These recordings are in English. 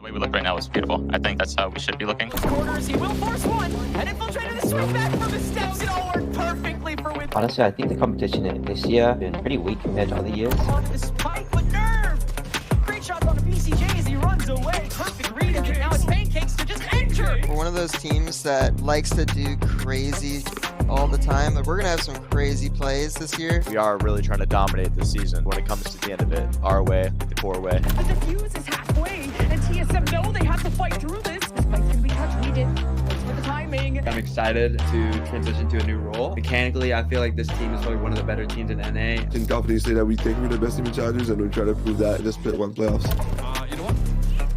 way we look right now is beautiful. I think that's how we should be looking. Corners, he will force one, and infiltrated the swing back from his steps. It all worked perfectly for Win. Honestly, I think the competition this year has been pretty weak compared to other years. On the spike, but nerve. Great shots on the BCJ as he runs away. Perfect read, and now it's Pancakes to just enter. We're one of those teams that likes to do crazy all the time. We're going to have some crazy plays this year. We are really trying to dominate this season when it comes to the end of it. Our way, the core way. The defuse is halfway, and TSM know they have to fight through this. This might can be touch needed. Thanks for the timing. I'm excited to transition to a new role. Mechanically, I feel like this team is probably one of the better teams in NA. I can confidently say that we think we're the best team in Challengers, and we're trying to prove that in the Split 1 playoffs. You know what?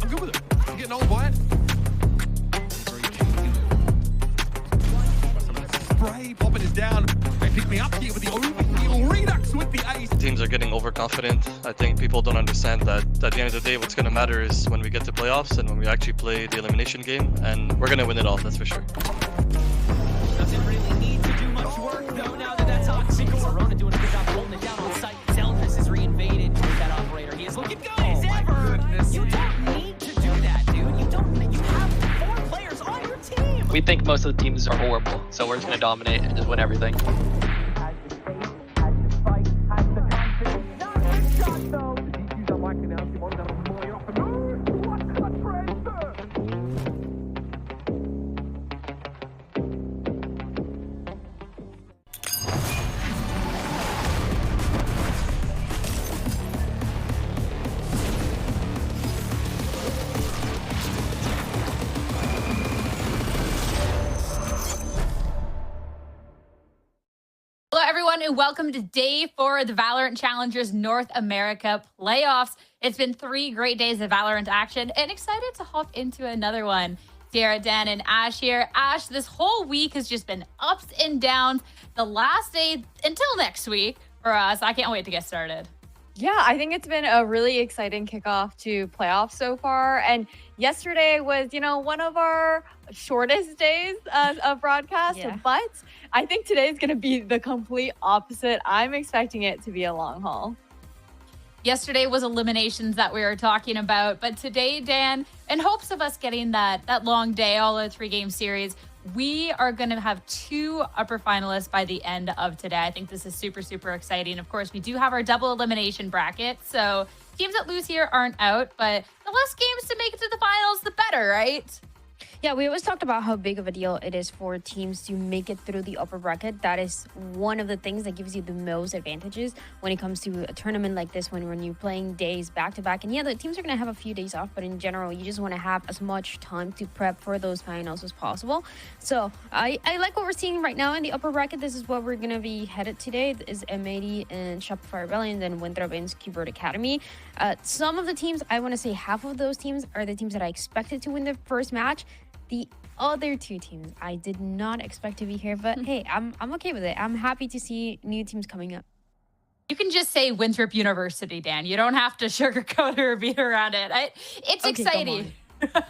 I'm good with it. I'm getting on by it. Spray, popping is down. They pick me up here with the overheal redux with the ace. Teams are getting overconfident. I think people don't understand that at the end of the day, what's going to matter is when we get to playoffs and when we actually play the elimination game, and we're going to win it all, that's for sure. Doesn't really need to do much work, though, now that that's toxic. Corona doing a good job holding it down on site. Zelvis is reinvaded with that operator. He is looking good as ever. You don't need to do that, dude. You have 4 players on your team. We think most of the teams are horrible, so we're just going to dominate and just win everything. Hello, everyone, and welcome to day 4 of the Valorant Challengers North America playoffs. It's been 3 great days of Valorant action, and excited to hop into another one. Sierra, Dan, and Ash here. Ash, this whole week has just been ups and downs. The last day until next week for us. I can't wait to get started. Yeah, I think it's been a really exciting kickoff to playoffs so far. And yesterday was, one of our shortest days of broadcast. Yeah. But I think today is going to be the complete opposite. I'm expecting it to be a long haul. Yesterday was eliminations that we were talking about. But today, Dan, in hopes of us getting that long day, all a 3-game series, we are going to have 2 upper finalists by the end of today. I think this is super, super exciting. Of course, we do have our double elimination bracket. So teams that lose here aren't out, but the less games to make it to the finals, the better, right? Yeah, we always talked about how big of a deal it is for teams to make it through the upper bracket. That is one of the things that gives you the most advantages when it comes to a tournament like this, when you're playing days back to back. And yeah, the teams are going to have a few days off, but in general, you just want to have as much time to prep for those finals as possible. So I like what we're seeing right now in the upper bracket. This is what we're going to be headed today is M80 and Shopify Rebellion, then Winthrop and Keyword Academy. Some of the teams, I want to say half of those teams are the teams that I expected to win the first match. The other 2 teams I did not expect to be here, but hey, I'm okay with it. I'm happy to see new teams coming up. You can just say Winthrop University, Dan. You don't have to sugarcoat or beat around it. It's Okay, exciting.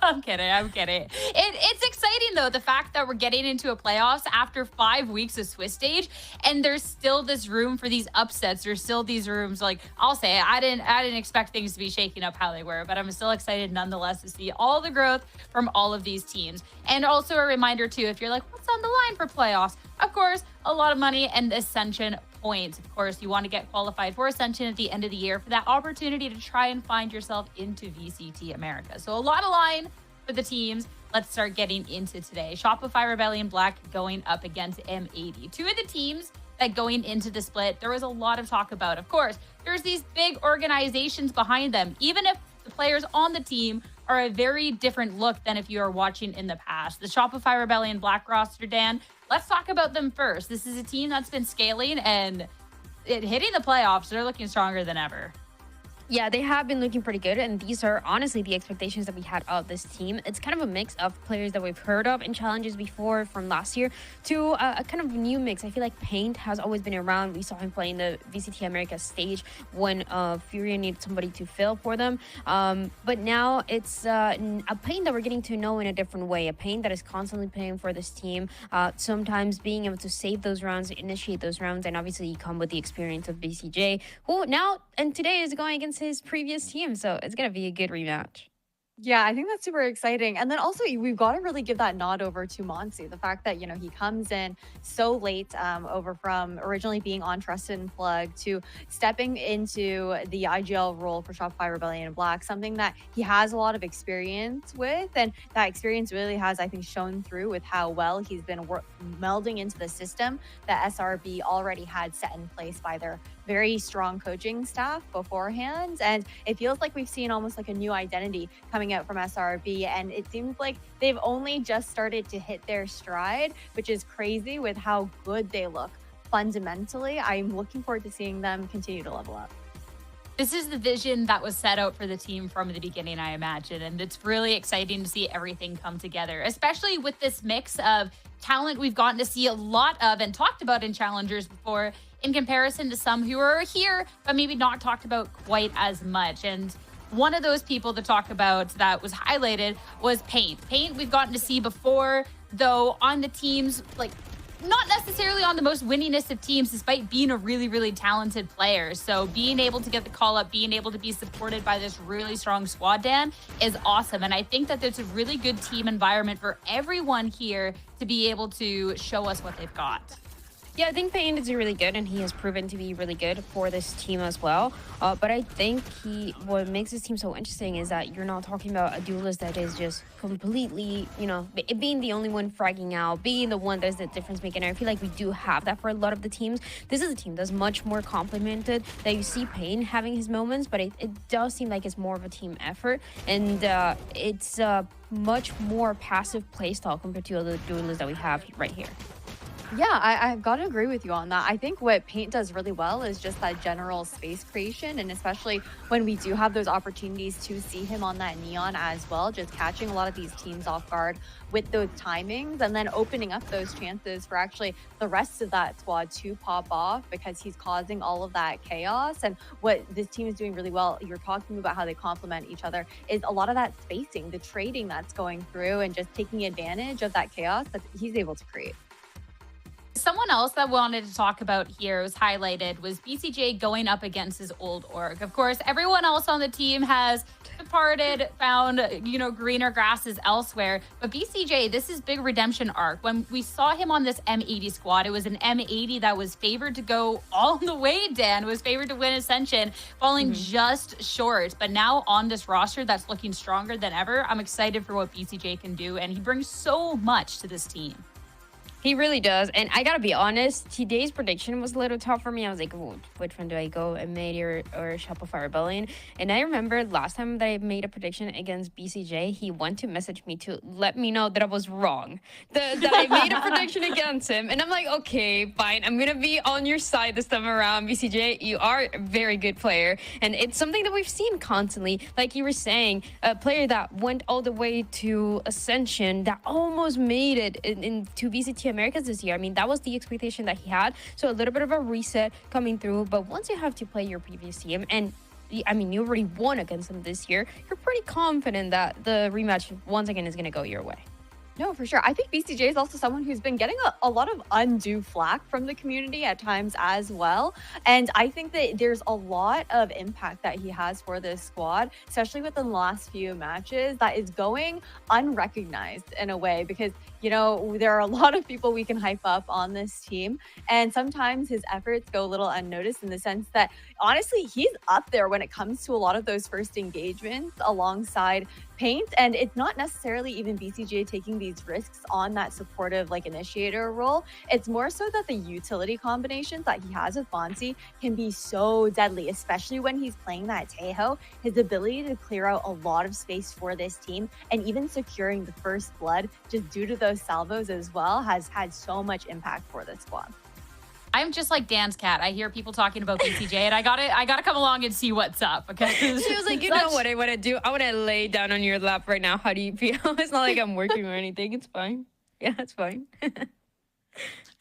I'm kidding. It's exciting, though, the fact that we're getting into a playoffs after 5 weeks of Swiss stage, and there's still this room for these upsets. There's still these rooms. Like, I'll say it, I didn't expect things to be shaking up how they were, but I'm still excited nonetheless to see all the growth from all of these teams. And also a reminder, too, if you're like, what's on the line for playoffs? Of course, a lot of money and Ascension points. Of course, you want to get qualified for Ascension at the end of the year for that opportunity to try and find yourself into VCT America. So a lot of line for the teams. Let's start getting into today. Shopify Rebellion Black going up against M80. 2 of the teams that going into the split, there was a lot of talk about. Of course, there's these big organizations behind them. Even if the players on the team are a very different look than if you are watching in the past. The Shopify Rebellion Black roster, Dan, let's talk about them first. This is a team that's been scaling and hitting the playoffs. They're looking stronger than ever. Yeah, they have been looking pretty good, and these are honestly the expectations that we had of this team. It's kind of a mix of players that we've heard of in challenges before from last year to a kind of new mix. I feel like Paint has always been around. We saw him playing the VCT America stage when Furia needed somebody to fill for them. But now it's a Paint that we're getting to know in a different way, a Paint that is constantly playing for this team, sometimes being able to save those rounds, initiate those rounds, and obviously you come with the experience of BCJ, who now and today is going against his previous team, so it's gonna be a good rematch. Yeah, I think that's super exciting. And then also, we've got to really give that nod over to Monsi. The fact that, he comes in so late over from originally being on Trusted and Plug to stepping into the IGL role for Shopify Rebellion and Black, something that he has a lot of experience with. And that experience really has, I think, shown through with how well he's been melding into the system that SRB already had set in place by their very strong coaching staff beforehand. And it feels like we've seen almost like a new identity coming out from SRB. And it seems like they've only just started to hit their stride, which is crazy with how good they look fundamentally. I'm looking forward to seeing them continue to level up. This is the vision that was set out for the team from the beginning, I imagine. And it's really exciting to see everything come together, especially with this mix of talent we've gotten to see a lot of and talked about in Challengers before, in comparison to some who are here, but maybe not talked about quite as much. And one of those people to talk about that was highlighted was Paint. Paint we've gotten to see before, though, on the teams, like, not necessarily on the most winningest of teams, despite being a really, really talented player. So being able to get the call up, being able to be supported by this really strong squad, Dan, is awesome. And I think that there's a really good team environment for everyone here to be able to show us what they've got. Yeah, I think Payne is really good, and he has proven to be really good for this team as well. But I think what makes this team so interesting is that you're not talking about a duelist that is just completely, being the only one fragging out, being the one that's the difference maker. And I feel like we do have that for a lot of the teams. This is a team that's much more complemented, that you see Payne having his moments, but it does seem like it's more of a team effort. And it's much more passive playstyle compared to other duelists that we have right here. Yeah, I've got to agree with you on that. I think what Paint does really well is just that general space creation, and especially when we do have those opportunities to see him on that neon as well, just catching a lot of these teams off guard with those timings and then opening up those chances for actually the rest of that squad to pop off, because he's causing all of that chaos. And what this team is doing really well, you're talking about how they complement each other, is a lot of that spacing, the trading that's going through, and just taking advantage of that chaos that he's able to create. Someone else that wanted to talk about here was highlighted was BCJ going up against his old org. Of course, everyone else on the team has departed, found, greener grasses elsewhere. But BCJ, this is big redemption arc. When we saw him on this M80 squad, it was an M80 that was favored to go all the way, Dan, was favored to win Ascension, falling just short. But now on this roster that's looking stronger than ever, I'm excited for what BCJ can do. And he brings so much to this team. He really does. And I gotta be honest, today's prediction was a little tough for me. I was like, which one do I go? M80 or Shopify Rebellion? And I remember last time that I made a prediction against BCJ, he went to message me to let me know that I was wrong. That I made a prediction against him. And I'm like, okay, fine. I'm gonna be on your side this time around. BCJ, you are a very good player. And it's something that we've seen constantly. Like you were saying, a player that went all the way to Ascension, that almost made it into VCT Americas this year. I mean, that was the expectation that he had. So a little bit of a reset coming through. But once you have to play your previous team, and I mean, you already won against them this year, you're pretty confident that the rematch once again is going to go your way. No, for sure. I think BCJ is also someone who's been getting a lot of undue flack from the community at times as well. And I think that there's a lot of impact that he has for this squad, especially within the last few matches, that is going unrecognized in a way, because, there are a lot of people we can hype up on this team. And sometimes his efforts go a little unnoticed, in the sense that, honestly, he's up there when it comes to a lot of those first engagements alongside Paint. And it's not necessarily even BCJ taking these risks on that supportive initiator role. It's more so that the utility combinations that he has with Bonsi can be so deadly, especially when he's playing that Tejo. His ability to clear out a lot of space for this team, and even securing the first blood just due to those salvos as well, has had so much impact for this squad. I'm just like Dan's cat. I hear people talking about BCJ, and I gotta come along and see what's up. Okay. She was like, know what I want to do? I want to lay down on your lap right now. How do you feel? It's not like I'm working or anything. It's fine. Yeah, it's fine.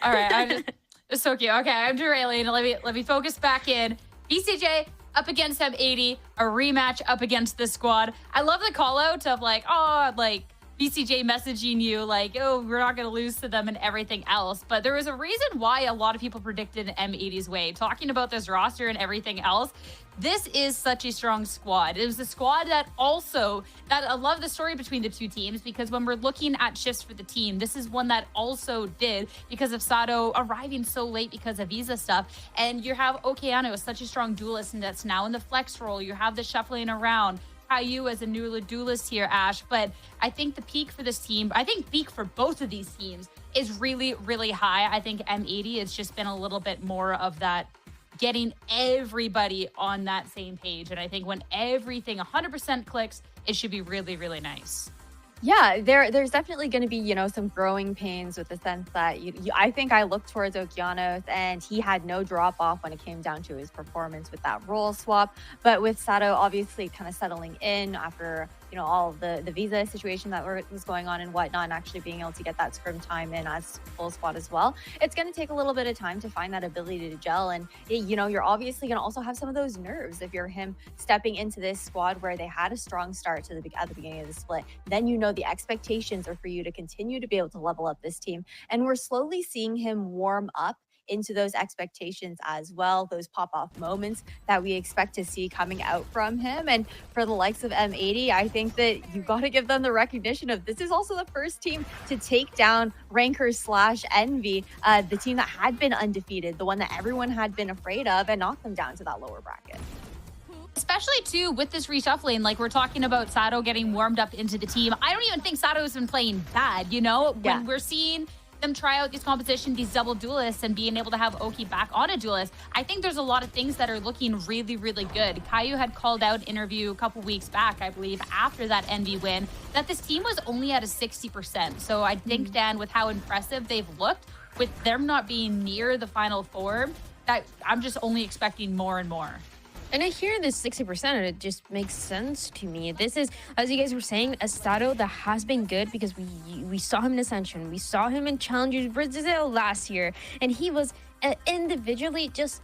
All right. It's so cute. Okay, I'm derailing. Let me focus back in. BCJ up against M80, a rematch up against this squad. I love the call out of BCJ messaging you like, oh, we're not going to lose to them and everything else. But there was a reason why a lot of people predicted M80's way. Talking about this roster and everything else, this is such a strong squad. It was a squad that I love the story between the two teams, because when we're looking at shifts for the team, this is one that also did because of Sato arriving so late because of visa stuff. And you have Okeano, such a strong duelist, and that's now in the flex role. You have the shuffling around. Caillou as a new duelist here, Ash. But I think the peak for this team, I think peak for both of these teams is really, really high. I think M80 has just been a little bit more of that getting everybody on that same page. And I think when everything 100% clicks, it should be really, really nice. Yeah, there's definitely going to be, you know, some growing pains with the sense that I think I looked towards Okeanos and he had no drop off when it came down to his performance with that role swap. But with Sato obviously kind of settling in after, you know, all of the visa situation that was going on and whatnot, and actually being able to get that scrim time in as full squad as well, it's going to take a little bit of time to find that ability to gel. And you know, you're obviously going to also have some of those nerves if you're him stepping into this squad where they had a strong start at the beginning of the split. Then, you know, the expectations are for you to continue to be able to level up this team, and we're slowly seeing him warm up into those expectations as well, those pop-off moments that we expect to see coming out from him. And for the likes of M80, I think that you got to give them the recognition of this is also the first team to take down Rankers/Envy, the team that had been undefeated, the one that everyone had been afraid of, and knock them down to that lower bracket. Especially, too, with this reshuffling, like we're talking about Sato getting warmed up into the team. I don't even think Sato's been playing bad, you know? Yeah. When we're seeing them try out these competitions, these double duelists, and being able to have Oki back on a duelist, I think there's a lot of things that are looking really, really good. Caillou had called out interview a couple weeks back, I believe, after that Envy win, that this team was only at a 60%. So I think, Dan, with how impressive they've looked, with them not being near the Final Four, that I'm just only expecting more and more. And I hear this 60%, and it just makes sense to me. This is, as you guys were saying, a Sato that has been good because we saw him in Ascension. We saw him in Challengers Brazil last year, and he was individually just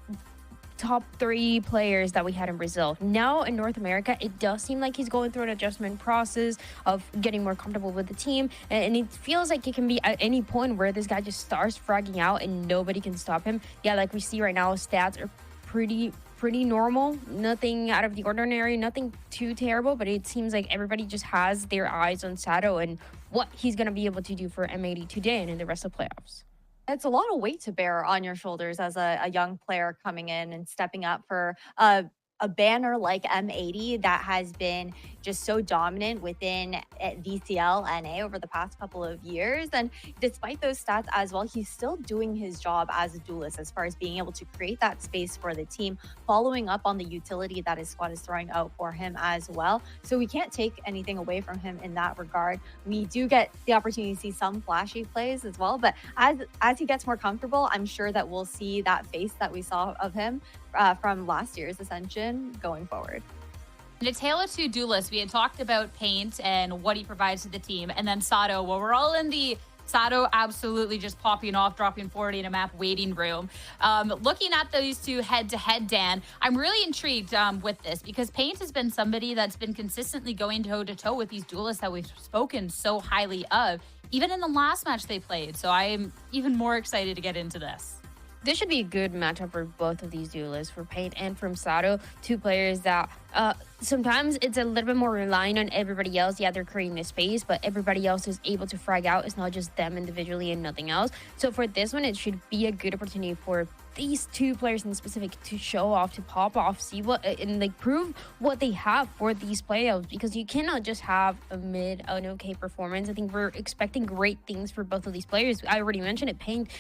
top 3 players that we had in Brazil. Now in North America, it does seem like he's going through an adjustment process of getting more comfortable with the team, and it feels like it can be at any point where this guy just starts fragging out and nobody can stop him. Yeah, like we see right now, stats are pretty normal, nothing out of the ordinary, nothing too terrible, but it seems like everybody just has their eyes on Sato and what he's going to be able to do for M80 today and in the rest of playoffs. It's a lot of weight to bear on your shoulders as a young player coming in and stepping up for a banner like M80 that has been just so dominant within VCL NA over the past couple of years. And despite those stats as well, he's still doing his job as a duelist as far as being able to create that space for the team, following up on the utility that his squad is throwing out for him as well. So we can't take anything away from him in that regard. We do get the opportunity to see some flashy plays as well, but as he gets more comfortable, I'm sure that we'll see that face that we saw of him from last year's Ascension going forward. In a tale of two duelists, we had talked about Paint and what he provides to the team, and then Sato. Well, we're all in the Sato absolutely just popping off, dropping 40 in a map waiting room. Looking at those two head-to-head, Dan, I'm really intrigued with this because Paint has been somebody that's been consistently going toe-to-toe with these duelists that we've spoken so highly of, even in the last match they played. So I am even more excited to get into this. This should be a good matchup for both of these duelists, for Paint and from Sato, two players that sometimes it's a little bit more relying on everybody else. Yeah, they're creating the space, but everybody else is able to frag out. It's not just them individually and nothing else. So for this one, it should be a good opportunity for these two players in specific to show off, to pop off, see what, and like prove what they have for these playoffs, because you cannot just have an okay performance. I think we're expecting great things for both of these players. I already mentioned it, Paint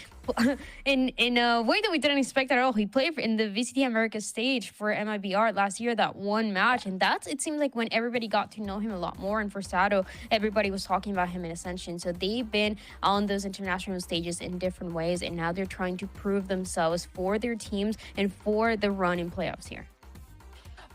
in a way that we didn't expect at all. He played in the VCT America stage for MIBR last year, that one match, and it seems like when everybody got to know him a lot more. And for Sato, everybody was talking about him in Ascension, so they've been on those international stages in different ways, and now they're trying to prove themselves for their teams and for the run in playoffs here.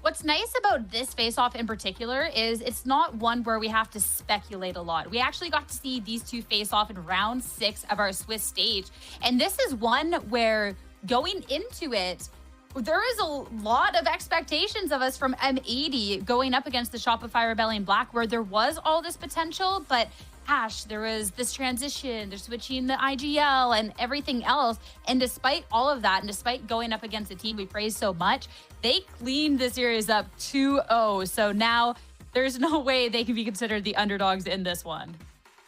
What's nice about this face-off in particular is it's not one where we have to speculate a lot. We actually got to see these two face off in round 6 of our Swiss stage. And this is one where going into it, there is a lot of expectations of us from M80 going up against the Shopify Rebellion Black, where there was all this potential, but Ash, there was this transition, they're switching the IGL and everything else. And despite all of that, and despite going up against a team we praise so much, they cleaned the series up 2-0. So now there's no way they can be considered the underdogs in this one.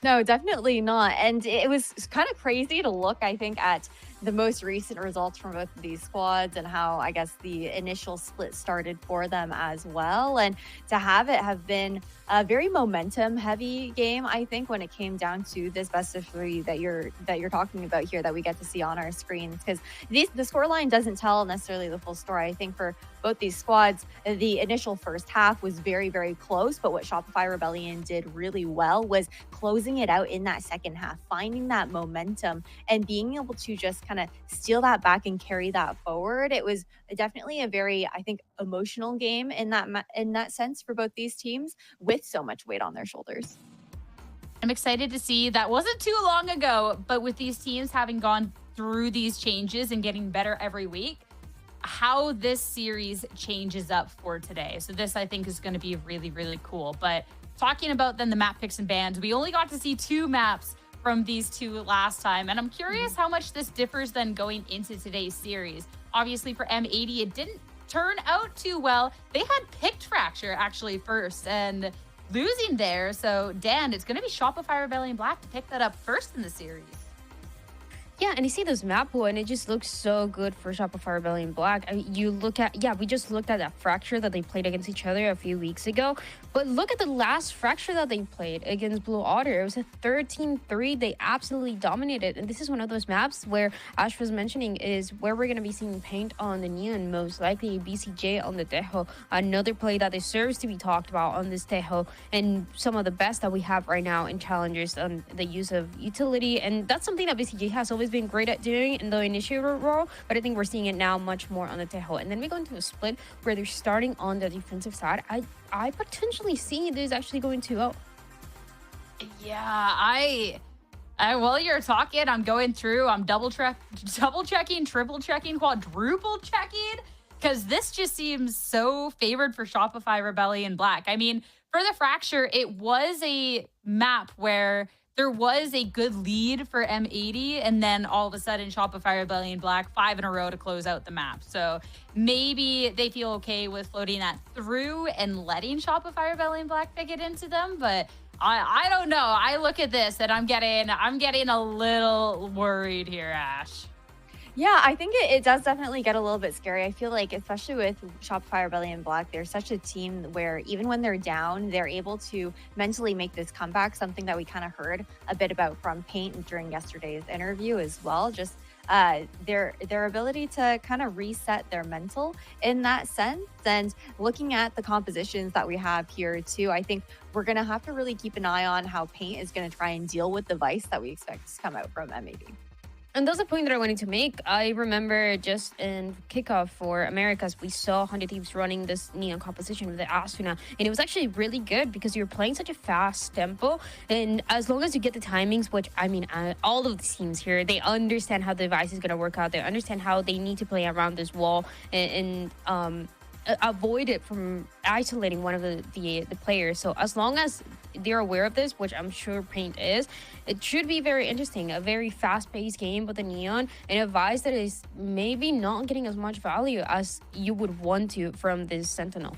No, definitely not. And it was kind of crazy to look, I think, at the most recent results from both of these squads and how, I guess, the initial split started for them as well. And to have it have been a very momentum heavy game, I think, when it came down to this best of three that you're talking about here that we get to see on our screens, because the scoreline doesn't tell necessarily the full story. I think for both these squads, the initial first half was very, very close, but what Shopify Rebellion did really well was closing it out in that second half, finding that momentum and being able to just kind of steal that back and carry that forward. It was definitely a very, I think, emotional game in that sense for both these teams with so much weight on their shoulders. I'm excited to see that wasn't too long ago, but with these teams having gone through these changes and getting better every week, how this series changes up for today. So this, I think, is going to be really, really cool. But talking about then the map picks and bans, we only got to see 2 maps from these 2 last time. And I'm curious how much this differs then going into today's series. Obviously for M80, it didn't turn out too well. They had picked Fracture actually first and losing there. So Dan, it's going to be Shopify Rebellion Black to pick that up first in the series. Yeah, and you see this map pool, and it just looks so good for Shopify Rebellion Black. I mean, you look at, we just looked at that Fracture that they played against each other a few weeks ago. But look at the last Fracture that they played against Blue Otter. It was a 13-3. They absolutely dominated. And this is one of those maps where Ash was mentioning is where we're going to be seeing Paint on the Neon, most likely BCJ on the Tejo. Another play that deserves to be talked about on this Tejo, and some of the best that we have right now in Challengers on the use of utility. And that's something that BCJ has always been great at doing in the initiator role, but I think we're seeing it now much more on the Tejo. And then we go into a split where they're starting on the defensive side. I potentially see this actually going 2-0. Yeah, while you're talking, I'm going through, I'm double checking, triple checking, quadruple checking, because this just seems so favored for Shopify Rebellion Black. I mean, for the Fracture, it was a map where there was a good lead for M80, and then all of a sudden Shopify Rebellion Black 5 in a row to close out the map. So maybe they feel okay with floating that through and letting Shopify Rebellion Black pick it into them, but I don't know. I look at this and I'm getting a little worried here, Ash. Yeah, I think it does definitely get a little bit scary. I feel like, especially with Shopify Rebellion Black, they're such a team where even when they're down, they're able to mentally make this comeback, something that we kind of heard a bit about from Paint during yesterday's interview as well. Just their ability to kind of reset their mental in that sense. And looking at the compositions that we have here too, I think we're going to have to really keep an eye on how Paint is going to try and deal with the Vice that we expect to come out from M80. And that's a point that I wanted to make. I remember just in kickoff for Americas, we saw 100 Thieves running this Neon composition with the Asuna. And it was actually really good because you're playing such a fast tempo. And as long as you get the timings, which, I mean, all of the teams here, they understand how the device is going to work out. They understand how they need to play around this wall and avoid it from isolating one of the players. So as long as they're aware of this, which I'm sure Paint is, it should be very interesting. A very fast-paced game with the Neon, and a Vice that is maybe not getting as much value as you would want to from this Sentinel.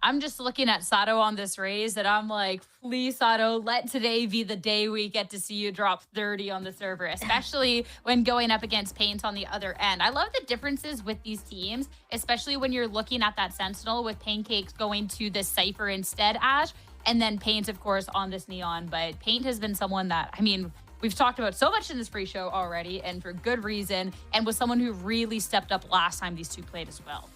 I'm just looking at Sato on this raise and I'm like, please, Sato, let today be the day we get to see you drop 30 on the server, especially when going up against Paint on the other end. I love the differences with these teams, especially when you're looking at that Sentinel with Pancakes going to this Cypher instead, Ash, and then Paint, of course, on this Neon. But Paint has been someone that, I mean, we've talked about so much in this free show already, and for good reason, and was someone who really stepped up last time these two played as well.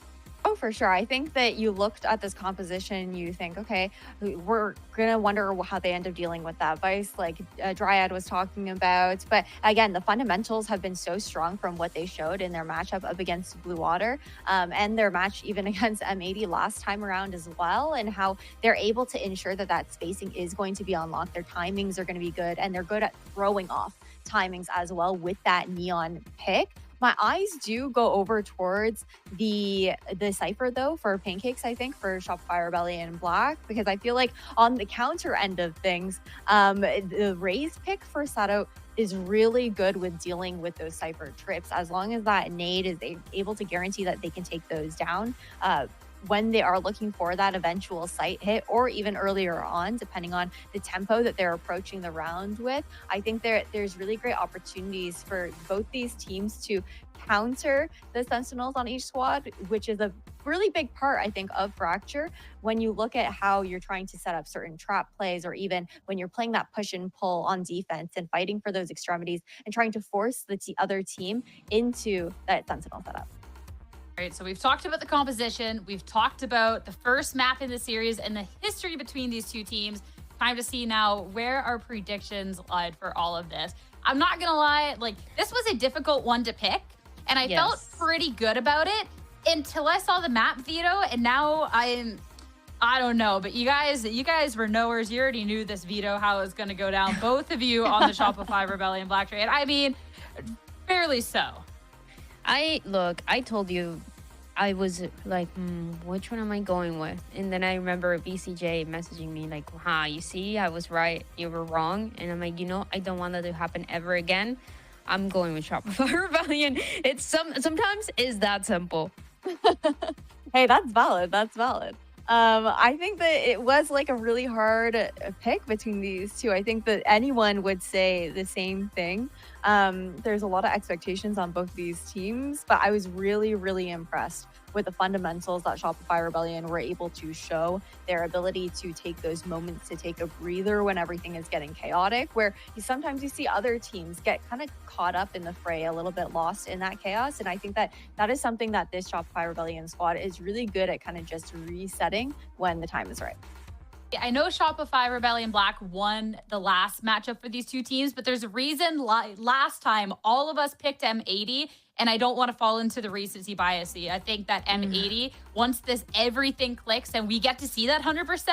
Oh, for sure. I think that you looked at this composition, you think, okay, we're going to wonder how they end up dealing with that Vice, like Dryad was talking about. But again, the fundamentals have been so strong from what they showed in their matchup up against Blue Water and their match even against M80 last time around as well, and how they're able to ensure that that spacing is going to be unlocked. Their timings are going to be good, and they're good at throwing off timings as well with that Neon pick. My eyes do go over towards the Cypher, though, for Pancakes, I think, for Shopify Rebellion Black, because I feel like on the counter end of things, the Raze pick for Sato is really good with dealing with those Cypher trips. As long as that nade is able to guarantee that they can take those down, when they are looking for that eventual site hit, or even earlier on, depending on the tempo that they're approaching the round with, I think there's really great opportunities for both these teams to counter the Sentinels on each squad, which is a really big part, I think, of Fracture when you look at how you're trying to set up certain trap plays, or even when you're playing that push and pull on defense and fighting for those extremities and trying to force the other team into that Sentinel setup. All right, so we've talked about the composition, we've talked about the first map in the series and the history between these two teams. Time to see now where our predictions lied for all of this. I'm not gonna lie, like, this was a difficult one to pick, and I felt pretty good about it until I saw the map veto, and now I don't know, but you guys were knowers. You already knew this veto, how it was gonna go down. Both of you on the Shopify Rebellion Black trade. I mean, fairly so. I told you, I was like, which one am I going with? And then I remember BCJ messaging me like, you see, I was right, you were wrong. And I'm like, I don't want that to happen ever again. I'm going with Shopify Rebellion. It's sometimes is that simple. Hey, that's valid. That's valid. I think that it was like a really hard pick between these two. I think that anyone would say the same thing. There's a lot of expectations on both these teams, but I was really, really impressed with the fundamentals that Shopify Rebellion were able to show, their ability to take those moments to take a breather when everything is getting chaotic, where sometimes you see other teams get kind of caught up in the fray, a little bit lost in that chaos. And I think that that is something that this Shopify Rebellion squad is really good at, kind of just resetting when the time is right. I know Shopify Rebellion Black won the last matchup for these two teams, but there's a reason last time all of us picked M80, and I don't want to fall into the recency bias. I think that M80, once everything clicks and we get to see that 100%,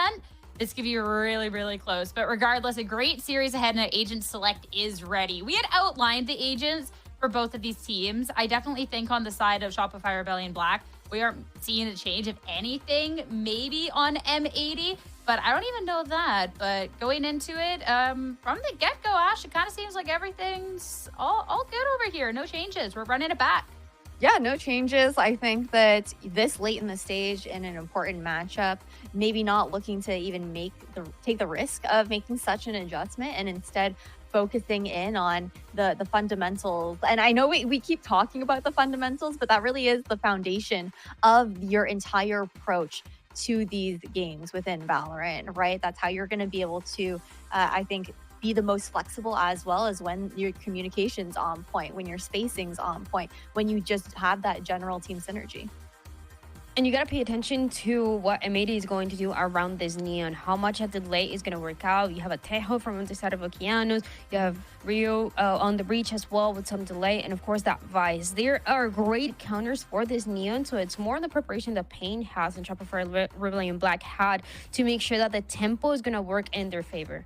this could be really, really close. But regardless, a great series ahead, and Agent Select is ready. We had outlined the agents for both of these teams. I definitely think on the side of Shopify Rebellion Black, we aren't seeing a change of anything, maybe on M80, but I don't even know that. But going into it, from the get-go, Ash, it kind of seems like everything's all good over here. No changes. We're running it back. Yeah, no changes. I think that this late in the stage in an important matchup, maybe not looking to even take the risk of making such an adjustment, and instead focusing in on the fundamentals. And I know we keep talking about the fundamentals, but that really is the foundation of your entire approach to these games within Valorant, right? That's how you're going to be able to, I think, be the most flexible, as well as when your communication's on point, when your spacing's on point, when you just have that general team synergy. And you got to pay attention to what M80 is going to do around this neon. How much a delay is going to work out. You have a Tejo from the side of Okeanos. You have Rio on the breach as well with some delay. And of course, that Vice. There are great counters for this neon. So it's more the preparation that Pain has and Shopify Rebellion Black had to make sure that the tempo is going to work in their favor.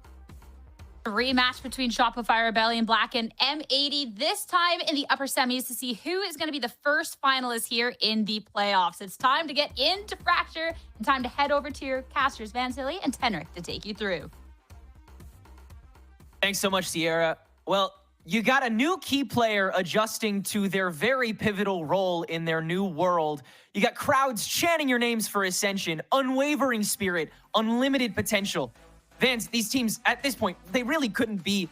Rematch between Shopify Rebellion Black and M80, this time in the upper semis, to see who is going to be the first finalist here in the playoffs. It's time to get into Fracture and time to head over to your casters, Van Silly and Tenric, to take you through. Thanks so much, Sierra. Well, you got a new key player adjusting to their very pivotal role in their new world. You got crowds chanting your names for Ascension, unwavering spirit, unlimited potential. Vans, these teams at this point, they really couldn't be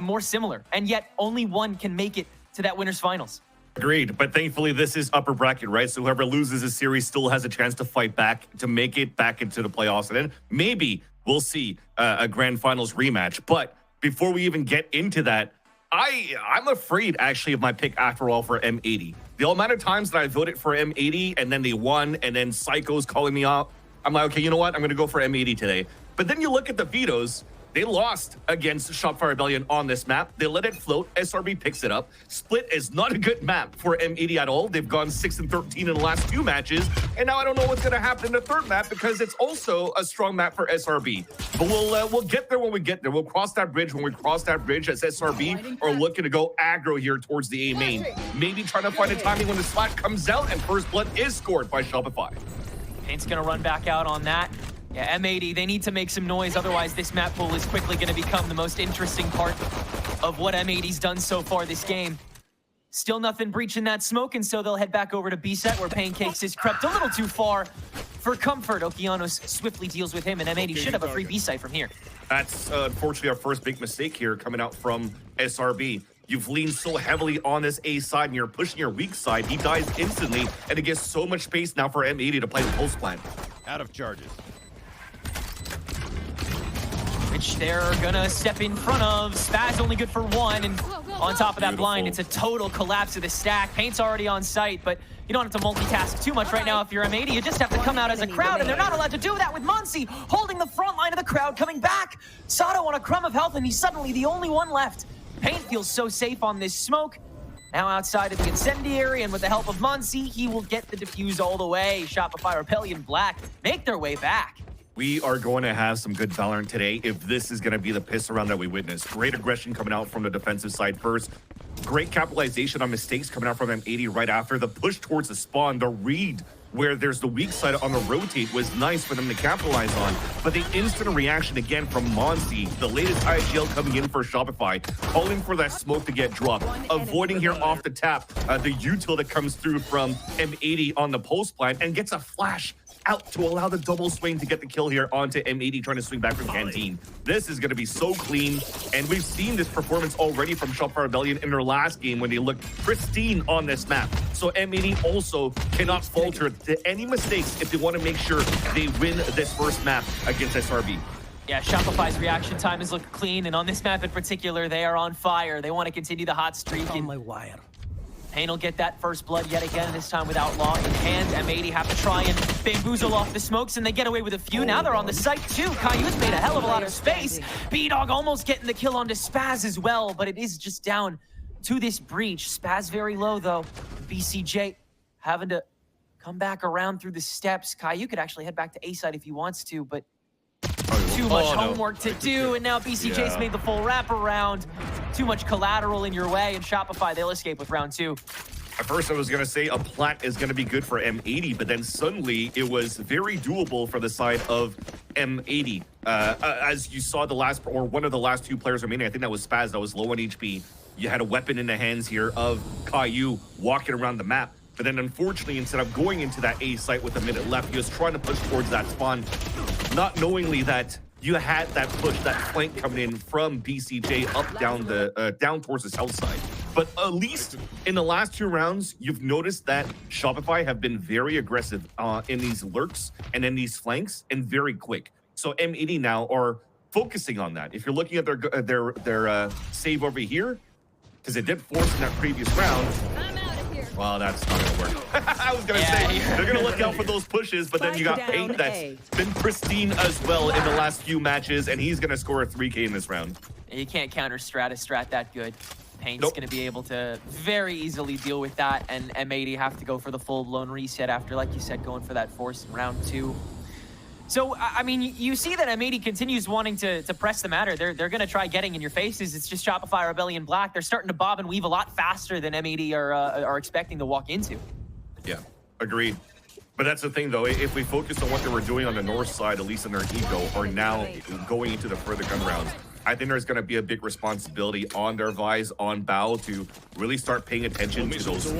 more similar, and yet only one can make it to that winner's finals. Agreed, but thankfully this is upper bracket, right? So whoever loses this series still has a chance to fight back to make it back into the playoffs, and then maybe we'll see a grand finals rematch. But before we even get into that, I'm afraid actually of my pick after all for M80. The amount of times that I voted for M80 and then they won, and then Psycho's calling me out, I'm like, okay, you know what? I'm going to go for M80 today. But then you look at the vetoes, They lost against Shopify Rebellion on this map. They let it float. SRB picks it up. Split is not a good map for M80 at all. They've gone 6-13 in the last 2 matches. And now I don't know what's going to happen in the third map because it's also a strong map for SRB. But we'll get there when we get there. We'll cross that bridge when we cross that bridge as SRB are looking to go aggro here towards the A main. Maybe trying to find a timing when the slack comes out and first blood is scored by Shopify. Paint's gonna run back out on that. Yeah, M80, they need to make some noise, otherwise this map pool is quickly gonna become the most interesting part of what M80's done so far this game. Still nothing breaching that smoke, and so they'll head back over to B set where Pancakes is crept a little too far for comfort. Okeanos swiftly deals with him, and M80 should have a free B site from here. That's unfortunately our first big mistake here coming out from SRB. You've leaned so heavily on this A side and you're pushing your weak side. He dies instantly, and it gives so much space now for M80 to play the post plan. Out of charges. Which they're gonna step in front of. Spaz only good for 1, and on top of that blind, it's a total collapse of the stack. Paint's already on site, but you don't have to multitask too much right now if you're M80. You just have to come out as a crowd, and they're not allowed to do that with Monsi holding the front line of the crowd coming back. Sato on a crumb of health, and he's suddenly the only one left. Paint feels so safe on this smoke. Now outside of the incendiary, and with the help of Monsi, he will get the defuse all the way. Shopify Rebellion Black make their way back. We are going to have some good Valorant today if this is going to be the piss around that we witnessed. Great aggression coming out from the defensive side first. Great capitalization on mistakes coming out from M80 right after. The push towards the spawn, the read where there's the weak side on the rotate was nice for them to capitalize on. But the instant reaction again from Monsi, the latest IGL coming in for Shopify, calling for that smoke to get dropped, avoiding here off the tap, the util that comes through from M80 on the post plan and gets a flash out to allow the double swing to get the kill here onto M80 trying to swing back from Canteen. This is going to be so clean, and we've seen this performance already from Shopify Rebellion in their last game when they looked pristine on this map. So M80 also cannot falter to any mistakes if they want to make sure they win this first map against SRB. Yeah, Shopify's reaction time has looked clean, and on this map in particular, they are on fire. They want to continue the hot streak. On my wire. Pain will get that first blood yet again, this time with Outlaw in hand. M80 have to try and bamboozle off the smokes, and they get away with a few. Now they're on the site too. Kayu's made a hell of a lot of space. B-Dog almost getting the kill onto Spaz as well, but it is just down to this breach. Spaz very low though. BCJ having to come back around through the steps. Kayu could actually head back to A side if he wants to, but too much homework to do, and now BCJ's made the full wraparound. Too much collateral in your way, and Shopify, they'll escape with round 2. At first, I was going to say a plat is going to be good for M80, but then suddenly it was very doable for the side of M80. As you saw the last, or one of the last 2 players remaining, I think that was Spaz, that was low on HP. You had a weapon in the hands here of Kayu walking around the map. But then unfortunately, instead of going into that A site with a minute left, he was trying to push towards that spawn, not knowingly that you had that push, that flank coming in from BCJ up down towards the south side. But at least in the last 2 rounds, you've noticed that Shopify have been very aggressive in these lurks and in these flanks, and very quick. So M80 now are focusing on that. If you're looking at their save over here, because it did force in that previous round. Well, that's not going to work. I was going to say, they're going to look out for those pushes, but then you got Paint that's been pristine as well in the last few matches, and he's going to score a 3K in this round. You can't counter strat that good. Paint's going to be able to very easily deal with that, and M80 have to go for the full-blown reset after, like you said, going for that force in round 2. So, I mean, you see that M80 continues wanting to press the matter. They're going to try getting in your faces. It's just Shopify Rebellion Black. They're starting to bob and weave a lot faster than M80 are expecting to walk into. Yeah, agreed. But that's the thing, though. If we focus on what they were doing on the north side, at least in their ego, or now going into the further gun rounds, I think there's going to be a big responsibility on their Vise, on Bao, to really start paying attention to those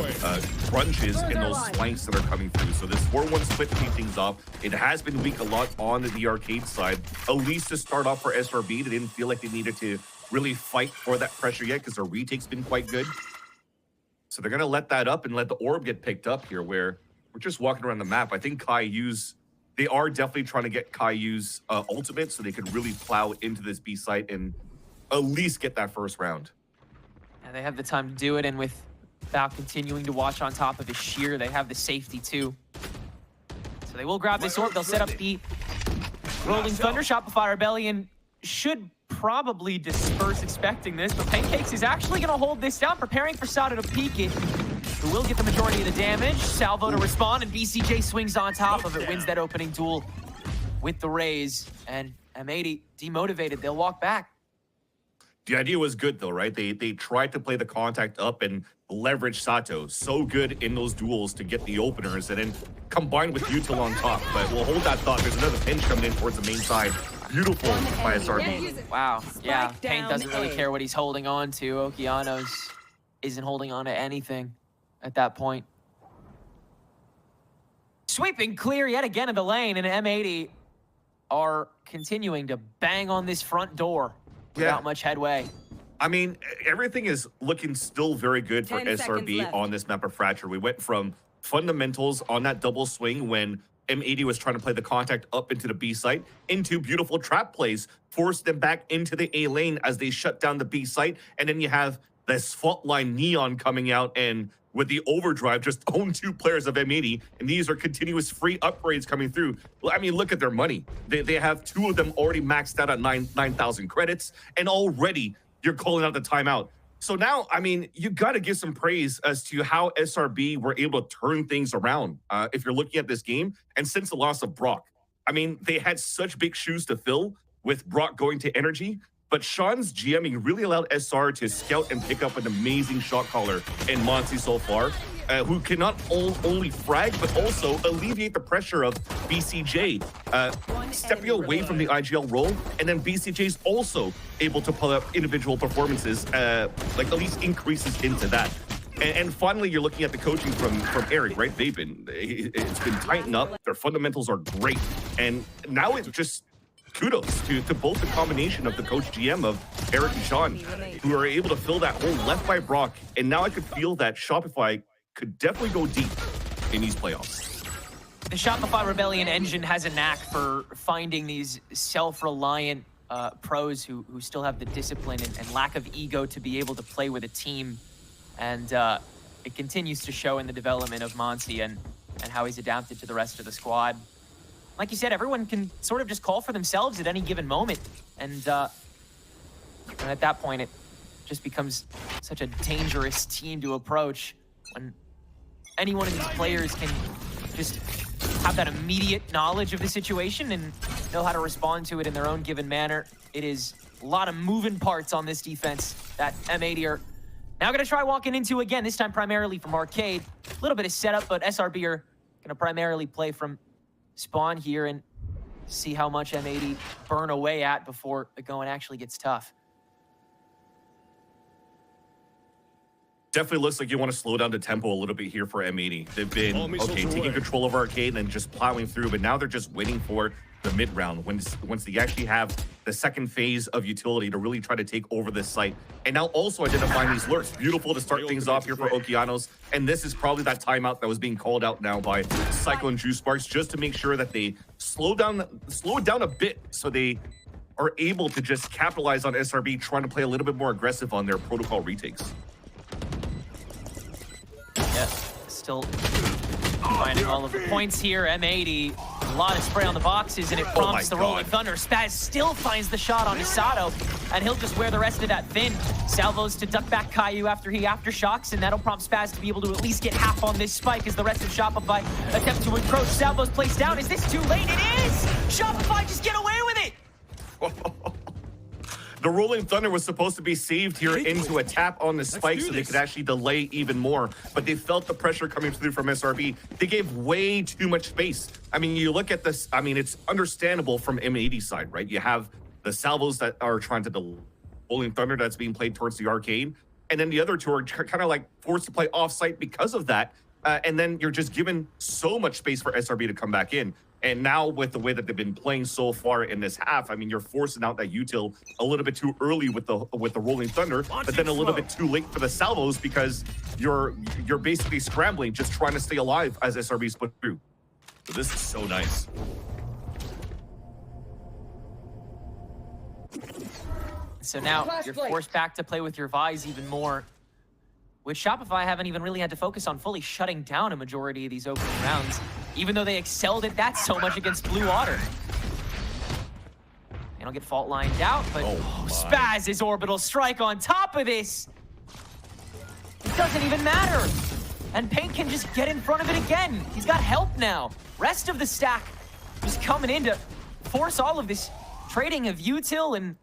crunches and those flanks that are coming through. So this 4-1 split to keep things off. It has been weak a lot on the arcade side, at least to start off for SRB. They didn't feel like they needed to really fight for that pressure yet because their retake's been quite good. So they're going to let that up and let the orb get picked up here, where we're just walking around the map. I think they are definitely trying to get Kayu's ultimate so they could really plow into this B site and at least get that first round. And they have the time to do it, and with Bao continuing to watch on top of his shear, they have the safety too. So they will grab this orb. They'll set up the Rolling Thunder. Shopify Rebellion should probably disperse expecting this, but Pancakes is actually going to hold this down, preparing for Sada to peek it, who will get the majority of the damage. Salvo to respond, and BCJ swings on top of it, wins that opening duel with the Rays, and M80 demotivated. They'll walk back. The idea was good though, right? They tried to play the contact up and leverage Sato so good in those duels to get the openers, and then combined with Util on top. But we'll hold that thought. There's another pinch coming in towards the main side. Beautiful by SRB. Wow, yeah, Pain doesn't really care what he's holding on to. Okeanos isn't holding on to anything at that point. Sweeping clear yet again in the lane, and M80 are continuing to bang on this front door without much headway. I mean, everything is looking still very good for SRB on this map of Fracture. We went from fundamentals on that double swing when M80 was trying to play the contact up into the B site, into beautiful trap plays, forced them back into the A lane as they shut down the B site, and then you have this fault line Neon coming out and with the overdrive just own 2 players of M80, and these are continuous free upgrades coming through. Well, I mean, look at their money. They have 2 of them already maxed out at 9,000 credits, and already you're calling out the timeout. So now, I mean, you got to give some praise as to how SRB were able to turn things around if you're looking at this game. And since the loss of Brock, I mean, they had such big shoes to fill with Brock going to Energy, but Sean's GMing really allowed SR to scout and pick up an amazing shot caller in Monty so far, who can not only frag, but also alleviate the pressure of BCJ, stepping away from the IGL role, and then BCJ's also able to pull up individual performances, like at least increases into that. And finally, you're looking at the coaching from Eric, right? It's been tightened up. Their fundamentals are great. And now it's just kudos to both the combination of the coach GM of Eric and Sean, who are able to fill that hole left by Brock. And now I could feel that Shopify could definitely go deep in these playoffs. The Shopify Rebellion engine has a knack for finding these self-reliant pros who still have the discipline and lack of ego to be able to play with a team. And it continues to show in the development of Monty and how he's adapted to the rest of the squad. Like you said, everyone can sort of just call for themselves at any given moment. And at that point, it just becomes such a dangerous team to approach when any one of these players can just have that immediate knowledge of the situation and know how to respond to it in their own given manner. It is a lot of moving parts on this defense that M80 are now going to try walking into again, this time primarily from Arcade. A little bit of setup, but SRB are going to primarily play from spawn here and see how much M80 burn away at before the going actually gets tough. Definitely looks like you want to slow down the tempo a little bit here for M80. They've been, taking control of Arcade and just plowing through, but now they're just waiting for the mid round once they actually have the second phase of utility to really try to take over this site. And now also identifying these lurks. Beautiful to start things off here for Okeanos. And this is probably that timeout that was being called out now by Cyclone Juice Sparks, just to make sure that they slow it down a bit so they are able to just capitalize on SRB trying to play a little bit more aggressive on their protocol retakes. Yeah, still finding all of the points here. M80, a lot of spray on the boxes, and it prompts the Rolling Thunder. Spaz still finds the shot on Isato, and he'll just wear the rest of that thin. Salvos to duck back Caillou after he aftershocks, and that'll prompt Spaz to be able to at least get half on this spike as the rest of Shopify attempt to encroach. Salvos placed down. Is this too late? It is! Shopify just get away with it! The Rolling Thunder was supposed to be saved here into a tap on the spike so they could actually delay even more, but they felt the pressure coming through from SRB. They gave way too much space. I mean, you look at this, I mean, it's understandable from M80's side, right? You have the salvos that are trying to delay Rolling Thunder that's being played towards the Arcade, and then the other two are kind of like forced to play off-site because of that, and then you're just given so much space for SRB to come back in. And now with the way that they've been playing so far in this half, I mean, you're forcing out that util a little bit too early with the Rolling Thunder, but then a little bit too late for the salvos because you're basically scrambling, just trying to stay alive as SRB split through. So this is so nice. So now you're forced back to play with your Vise even more, which Shopify haven't even really had to focus on fully shutting down a majority of these opening rounds, even though they excelled at that so much against Blue Water. They don't get fault lined out, but Spaz's orbital strike on top of this. It doesn't even matter. And Paint can just get in front of it again. He's got help now. Rest of the stack just coming in to force all of this trading of util, and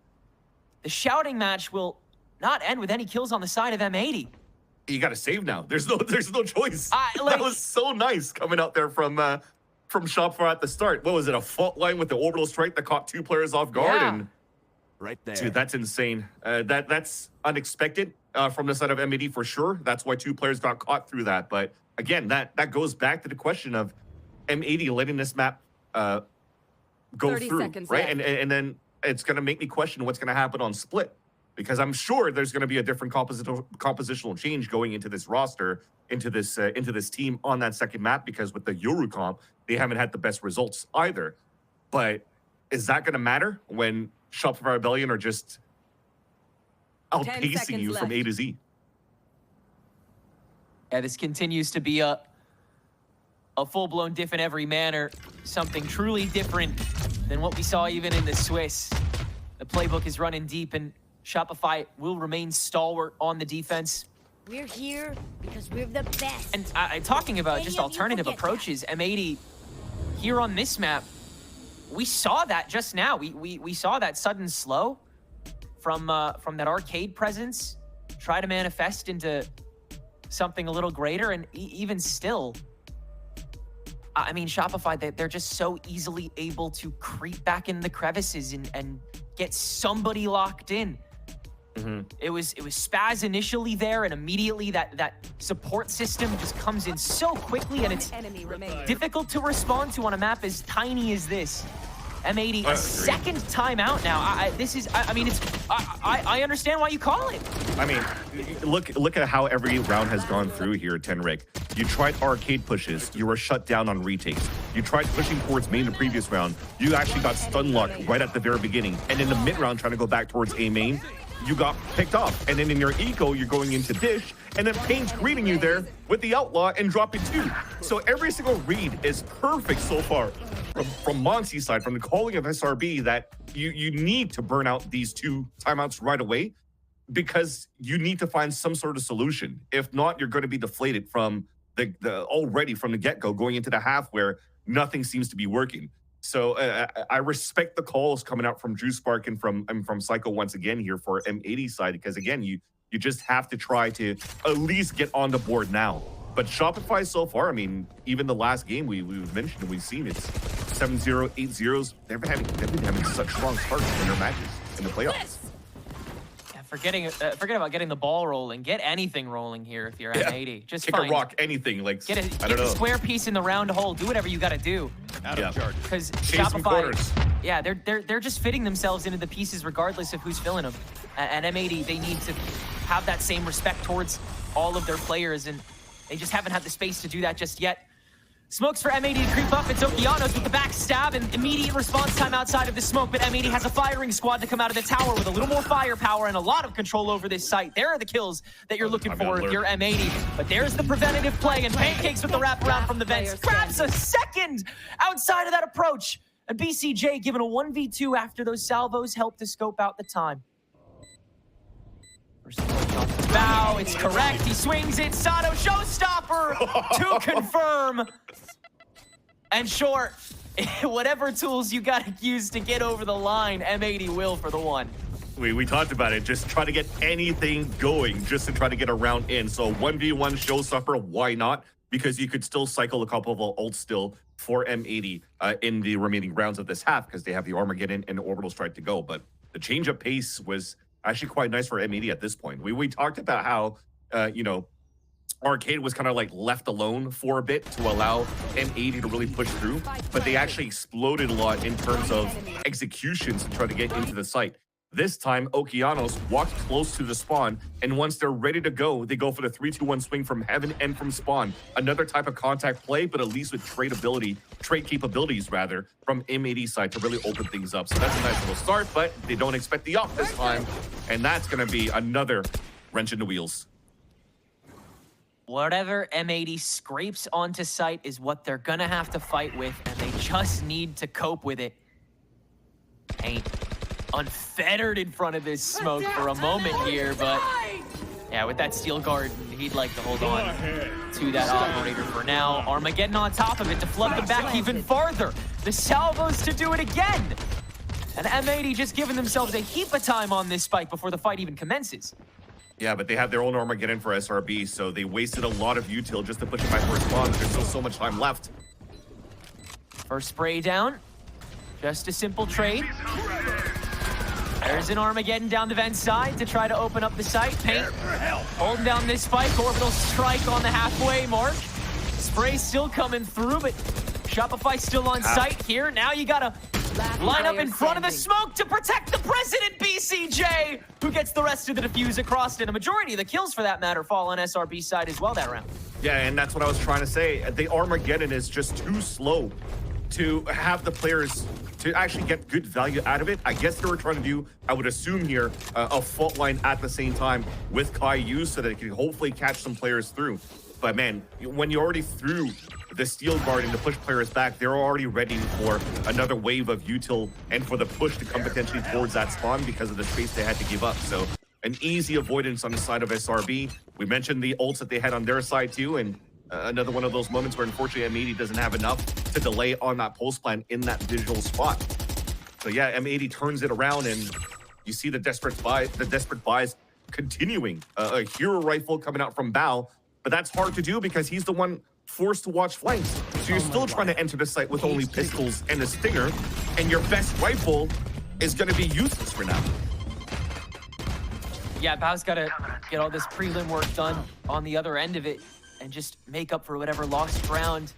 the shouting match will not end with any kills on the side of M80. You got to save now. There's no choice. Like, that was so nice coming out there from Shopify at the start. What was it? A fault line with the orbital strike that caught 2 players off guard, and right there. dude, that's insane. That's unexpected from the side of M80 for sure. That's why 2 players got caught through that. But again, that goes back to the question of M80 letting this map go 30 through, seconds right? left. And then it's going to make me question what's going to happen on split, because I'm sure there's going to be a different compositional change going into this roster, into this team on that second map, because with the Yoru comp, they haven't had the best results either. But is that going to matter when Shopify Rebellion are just outpacing you from A to Z? Yeah, this continues to be a full-blown diff in every manner, something truly different than what we saw even in the Swiss. The playbook is running deep, and Shopify will remain stalwart on the defense. We're here because we're the best. And talking about just alternative approaches, M80 here on this map, we saw that just now. We saw that sudden slow from that arcade presence try to manifest into something a little greater, and even still, I mean, Shopify, they're just so easily able to creep back in the crevices and get somebody locked in. Mm-hmm. It was Spaz initially there, and immediately that support system just comes in so quickly, and it's difficult to respond to on a map as tiny as this. M80, a second time out now. I understand why you call it. I mean, look at how every round has gone through here, Tenrik. You tried arcade pushes. You were shut down on retakes. You tried pushing towards main the previous round. You actually got stun locked right at the very beginning. And in the mid round, trying to go back towards A main, you got picked off. And then in your eco, you're going into dish, and then Pain's greeting you there with the outlaw and dropping 2. So every single read is perfect so far from Monty's side, from the calling of SRB, that you need to burn out these 2 timeouts right away, because you need to find some sort of solution. If not, you're going to be deflated from already from the get-go, going into the half where nothing seems to be working. So I respect the calls coming out from Drew Spark and from Psycho once again here for M80 side, because again, you just have to try to at least get on the board now. But Shopify so far, I mean, even the last game we've mentioned and we've seen, it's 7-0, 8-0s. They've been having such strong starts in their matches in the playoffs. Forget about getting the ball rolling. Get anything rolling here if you're M80. Just kick a rock, anything. Like, get a square piece in the round hole. Do whatever you got to do. Because Shopify, yeah, they're just fitting themselves into the pieces regardless of who's filling them. And M80, they need to have that same respect towards all of their players, and they just haven't had the space to do that just yet. Smokes for M80 to creep up. It's Okeanos with the back stab and immediate response time outside of the smoke, but M80 has a firing squad to come out of the tower with a little more firepower and a lot of control over this site. There are the kills that you're looking for if you're M80, but there's the preventative play, and Pancakes with the wraparound from the vents grabs a second outside of that approach, and BCJ given a 1v2 after those salvos help to scope out the time. Bow, it's correct. He swings it. Sato, showstopper to confirm. And sure, whatever tools you got to use to get over the line, M80 will for the 1. We talked about it. Just try to get anything going just to try to get a round in. So 1v1 showstopper, why not? Because you could still cycle a couple of ults still for M80 in the remaining rounds of this half, because they have the Armageddon and the Orbital Strike to go. But the change of pace was actually quite nice for M80 at this point. We talked about how, Arcade was kind of like left alone for a bit to allow M80 to really push through, but they actually exploded a lot in terms of executions to try to get into the site. This time, Okeanos walked close to the spawn, and once they're ready to go, they go for the 3-2-1 swing from heaven and from spawn. Another type of contact play, but at least with trade capabilities from M80 side to really open things up. So that's a nice little start, but they don't expect the op this time, and that's going to be another wrench in the wheels. Whatever M80 scrapes onto site is what they're going to have to fight with, and they just need to cope with it. Paint unfettered in front of this smoke for a moment here, but yeah, with that steel guard, he'd like to hold on to that operator for now. Armageddon on top of it to flood them back even farther. The salvos to do it again. And M80 just giving themselves a heap of time on this spike before the fight even commences. Yeah, but they have their own Armageddon for SRB, so they wasted a lot of util just to push it back for a spawn. There's still so much time left. First spray down. Just a simple trade. There's an Armageddon down the vent side to try to open up the site. Paint holding down this spike. Orbital strike on the halfway mark. Spray still coming through, but Shopify still on site here. Now you gotta line up in front of the smoke to protect the president, BCJ, who gets the rest of the defuse across, and a majority of the kills, for that matter, fall on SRB's side as well that round. Yeah, and that's what I was trying to say. The Armageddon is just too slow to have the players to actually get good value out of it. I guess they were trying to do, I would assume here, a fault line at the same time with Caillou so that it can hopefully catch some players through. But man, when you already threw the steel guard and to push players back, they're already ready for another wave of util and for the push to come potentially towards that spawn because of the space they had to give up. So an easy avoidance on the side of SRB. We mentioned the ults that they had on their side too, and another one of those moments where unfortunately M80 doesn't have enough to delay on that pulse plan in that visual spot. So yeah, M80 turns it around and you see the desperate buys continuing. A hero rifle coming out from Bao, but that's hard to do because he's the one forced to watch flanks. So you're still trying to enter the site with only pistols and a stinger, and your best rifle is going to be useless for now. Yeah, Bao's got to get all this prelim work done on the other end of it and just make up for whatever lost ground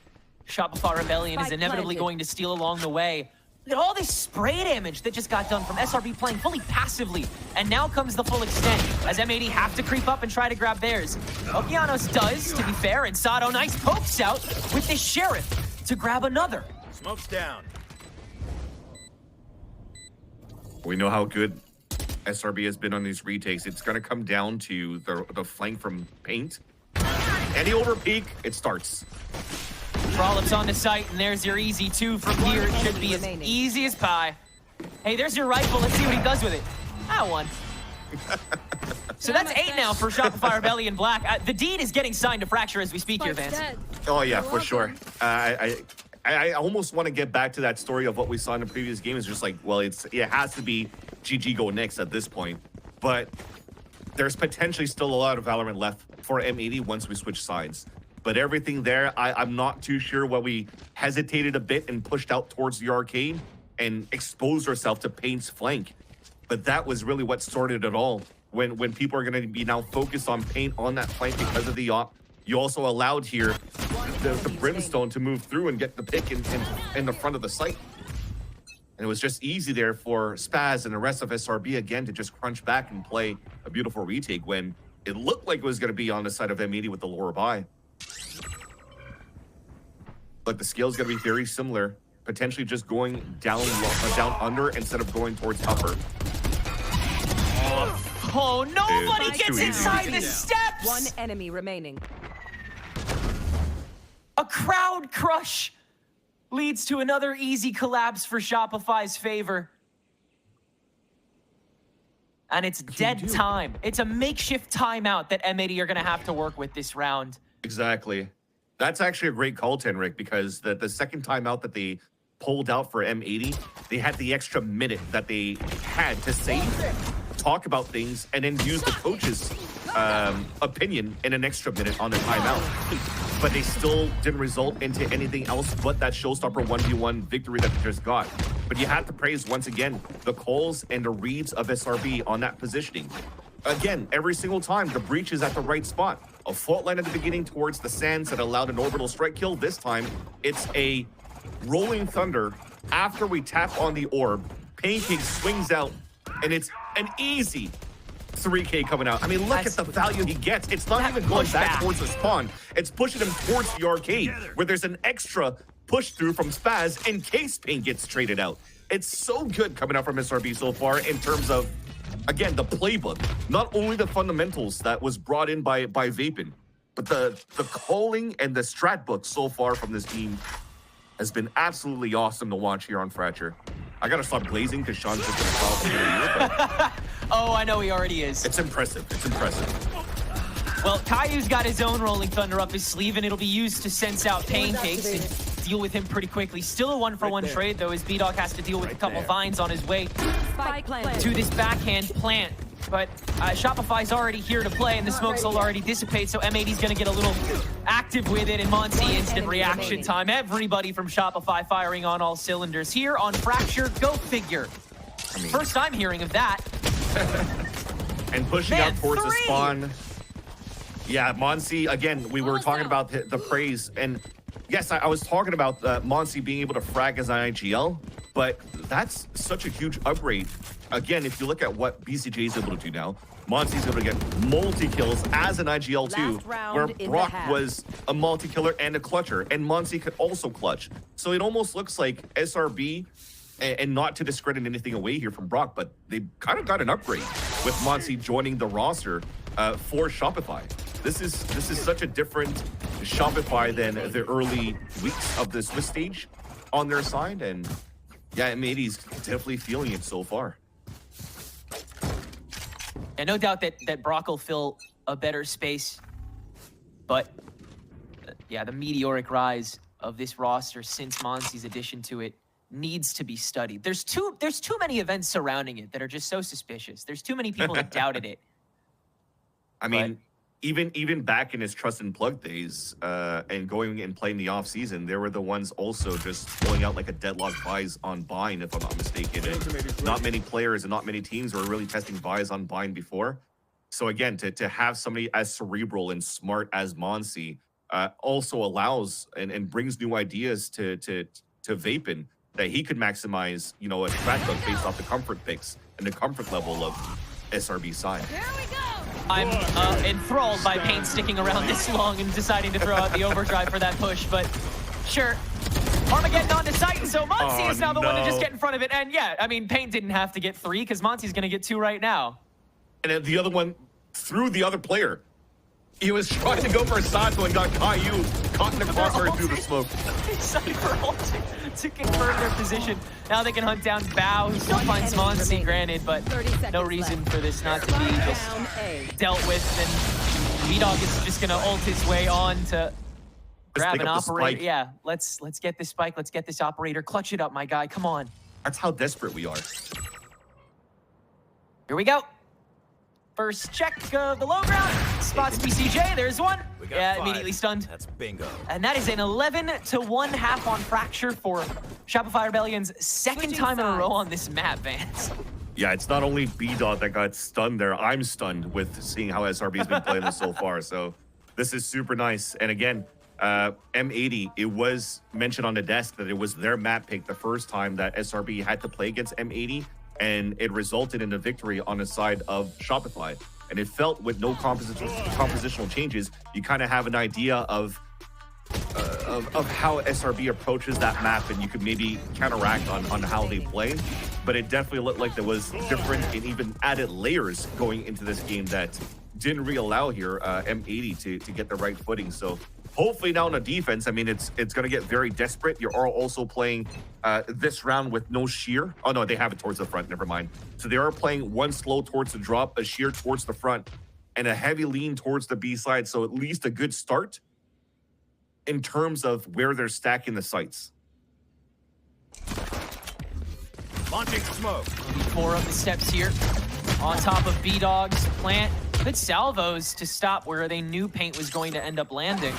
Shopify Rebellion is inevitably going to steal along the way. Look at all this spray damage that just got done from SRB playing fully passively. And now comes the full extent, as M80 have to creep up and try to grab theirs. Okeanos does, to be fair, and Sato nice pokes out with the Sheriff to grab another. Smoke's down. We know how good SRB has been on these retakes. It's going to come down to the flank from Paint. Any overpeak, it starts. Trollop's on the site, and there's your easy 2 from here. It should be as easy as pie. Hey, there's your rifle. Let's see what he does with it. Ah, 1. So that's 8 now for Shopify Rebellion Black. The deed is getting signed to Fracture as we speak here, Vance. Oh yeah, for sure. I almost want to get back to that story of what we saw in the previous game. It's just like, well, it has to be GG go next at this point. But there's potentially still a lot of Valorant left for M80 once we switch sides. But everything there, I'm not too sure why we hesitated a bit and pushed out towards the arcade and exposed ourselves to Paint's flank. But that was really what started it all. When people are going to be now focused on Paint on that flank because of the op, you also allowed here the Brimstone to move through and get the pick in the front of the site. And it was just easy there for Spaz and the rest of SRB again to just crunch back and play a beautiful retake when it looked like it was going to be on the side of M80 with the lower buy. But the scale is going to be very similar, potentially just going down under instead of going towards upper. Oh, nobody gets inside the steps! 1 enemy remaining. A crowd crush leads to another easy collapse for Shopify's favor. And it's dead time. It's a makeshift timeout that M80 are going to have to work with this round. Exactly. That's actually a great call, Tenric, because the second timeout that they pulled out for M80, they had the extra minute that they had to save, talk about things, and then use the coach's opinion in an extra minute on the timeout. But they still didn't result into anything else but that showstopper 1v1 victory that they just got. But you have to praise, once again, the calls and the reads of SRB on that positioning. Again, every single time, the breach is at the right spot. A fault line at the beginning towards the sands that allowed an orbital strike kill. This time, it's a rolling thunder after we tap on the orb. Painting swings out, and it's an easy 3K coming out. I mean, look at the value he gets. It's not even going back towards the spawn. It's pushing him towards the arcade, where there's an extra push through from Spaz in case Paint gets traded out. It's so good coming out from SRB so far in terms of, again, the playbook. Not only the fundamentals that was brought in by Vapin, but the calling and the strat book so far from this team has been absolutely awesome to watch here on Fracture. I gotta stop glazing because Sean's just gonna follow for the year, but Oh, I know he already is. it's impressive. It's impressive. Well, Caillou's got his own Rolling Thunder up his sleeve, and it'll be used to sense out Pancakes and deal with him pretty quickly. Still a one-for-one trade, though, as B-Dog has to deal with a couple vines on his way to this backhand plant. But Shopify's already here to play, and the smokes will already dissipate, so M80's going to get a little active with it, and Monty instant reaction time. Everybody from Shopify firing on all cylinders here on Fracture. Go figure. First time hearing of that. And pushing out towards the spawn. Yeah, Monsi, again, we were talking about the praise. And yes, I was talking about Monsi being able to frag as an IGL, but that's such a huge upgrade. Again, if you look at what BCJ is able to do now, Monsi's able to get multi-kills as an IGL too, where Brock was a multi-killer and a clutcher, and Monsi could also clutch. So it almost looks like SRB, and not to discredit anything away here from Brock, but they kind of got an upgrade with Monsi joining the roster for Shopify. This is such a different Shopify than the early weeks of the Swiss stage on their side, and yeah, M80's definitely feeling it so far. And no doubt that Brock will fill a better space, but yeah, the meteoric rise of this roster since Monsi's addition to it needs to be studied. There's too many events surrounding it that are just so suspicious. There's too many people that doubted it. I mean, even back in his Trust and Plug days, and going and playing the off season, there were the ones also just pulling out like a deadlock buys on Bind, if I'm not mistaken. And not many players and not many teams were really testing buys on Bind before. So again, to have somebody as cerebral and smart as Monsi also allows and brings new ideas to Vapin that he could maximize, you know, a track hook based off the comfort picks and the comfort level of SRB side. I'm enthralled by Pain sticking around this long and deciding to throw out the overdrive for that push, but sure. Armageddon onto site, so Monsi is now the one to just get in front of it. And yeah, I mean, Pain didn't have to get 3 because Monsi's going to get 2 right now. And then the other one threw the other player. He was trying to go for a Santo and got Caillou caught in the crosshair through the smoke. Cypher ulting to confirm their position. Now they can hunt down Bao, who still finds Monsi, granted, but no reason for this not to be just dealt with. And B-Dog is just going to ult his way on to grab an operator. Yeah, let's get this spike. Let's get this operator. Clutch it up, my guy. Come on. That's how desperate we are. Here we go. First check of the low ground. Spots BCJ. There's one. Yeah, immediately stunned. That's bingo. And that is an 11-1 half on Fracture for Shopify Rebellion's second time in a row on this map, Vance. Yeah, it's not only B-Dot that got stunned there. I'm stunned with seeing how SRB's been playing this so far. So this is super nice. And again, M80, it was mentioned on the desk that it was their map pick the first time that SRB had to play against M80. And it resulted in a victory on the side of Shopify. And it felt with no compositional changes, you kind of have an idea of how SRB approaches that map, and you could maybe counteract on how they play. But it definitely looked like there was different and even added layers going into this game that didn't really allow here M80 to get the right footing. So hopefully now on the defense, I mean, it's going to get very desperate. You're also playing this round with no shear. Oh, no, they have it towards the front. Never mind. So they are playing one slow towards the drop, a shear towards the front, and a heavy lean towards the B side. So at least a good start in terms of where they're stacking the sites. Launching smoke. 4 of the steps here on top of B-Dog's plant. Good salvos to stop where they knew Paint was going to end up landing.